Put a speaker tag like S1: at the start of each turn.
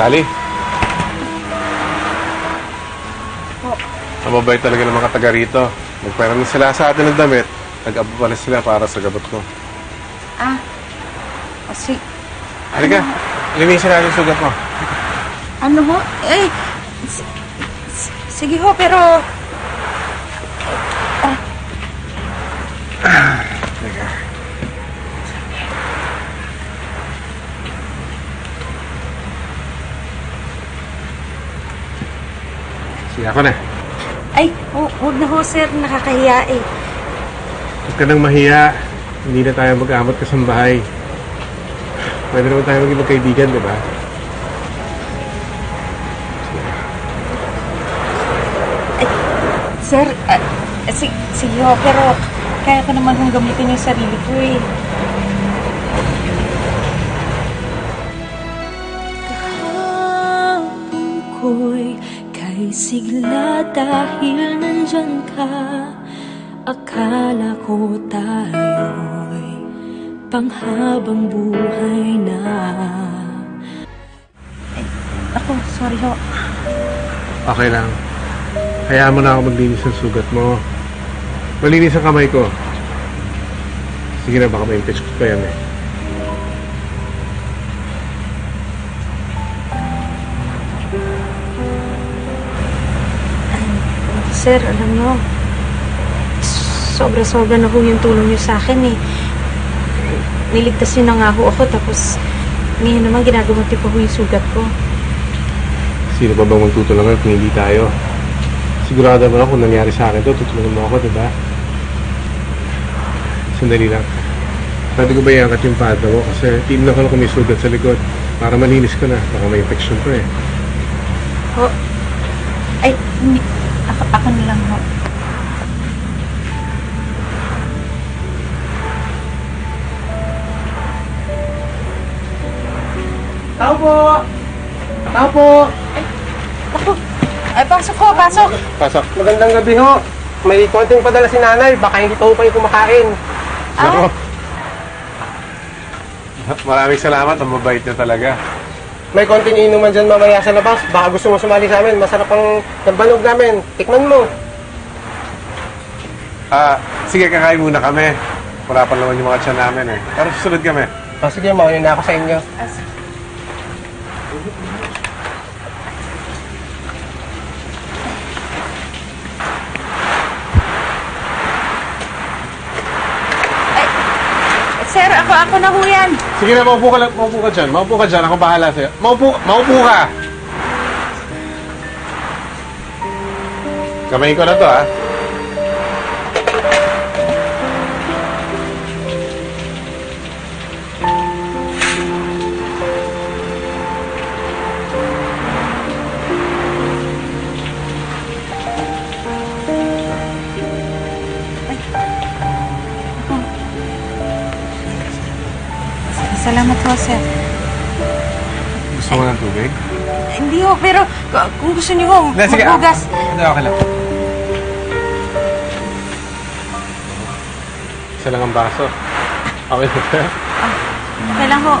S1: Sally?
S2: Po.
S1: Ang mabait talaga ng mga taga rito. Nagpera na sila sa atin ng damit. Nag-abo pala sila para sa gamot ko. Halika, linisin natin yung sugat mo.
S2: Ano ho? Sige ho, pero...
S1: Halika. Sige, ako na.
S2: Ay, huwag na ho, sir. Nakakahiya eh.
S1: Huwag ka nang mahiya. Hindi na tayo mag-amot kasambahay. Pwede naman tayo maging magkaibigan, di ba?
S2: Sir, sige ho, pero kaya ko naman kung gamitin yung sarili ko eh.
S3: Kahapon ko'y kay sigla dahil nandyan ka. Akala ko tayo'y panghabang buhay na.
S2: Ako, sorry ho.
S1: Okay lang. Hayaan mo na ako maglinis ng sugat mo. Malinis ang kamay ko. Sige na, baka ma-infect ko pa yan eh.
S2: Sir, alam nyo, sobra-sobra na ho yung tulong nyo sa akin eh. Niligtas nyo na nga ho ako, tapos ngayon naman ginagawa ko ho yung sugat ko.
S1: Sino pa bang magtutulungan kung hindi tayo? Sigurado naman ako kung nangyari sa akin to, tutulungan mo ako, diba? Sandali lang. Pwede ko ba iangat yung pata mo? Kasi tingnan ko na kung may sugat sa likod. Para malinis ko na. Baka may infection pa eh.
S2: Ho? Ay, hindi. Ako na lang ho.
S4: Tao po! Tao po!
S2: Ako. Ay, pasok ho, pasok.
S1: Pasok.
S4: Magandang gabi ho. May konting padala si nanay. Baka hindi pa ho kayo kumakain.
S1: Nako. Maraming salamat. Ang mabait niya talaga.
S4: May konting inuman dyan mamaya sa labas. Baka gusto mo sumali sa amin. Masarap ang nabanog namin. Tikman mo.
S1: Sige, kakain muna kami. Wala pa naman yung mga tiyan namin eh. Pero susunod kami.
S4: Sige, mauna na ako sa inyo.
S2: Sir, ako na ho yan.
S1: Sige na, maupo ka lang. Maupo ka dyan. Maupo ka dyan. Ako bahala sa'yo. Maupo ka! Kamayin ko na to, ha?
S2: Salamat ho, sir.
S1: Gusto mo ng tubig?
S2: Hindi ho, pero kung gusto niyo ho,
S1: Sige,
S2: magbugas.
S1: Hindi, okay lang. Isa lang ang baso. Okay na, sir?
S2: Okay lang ho.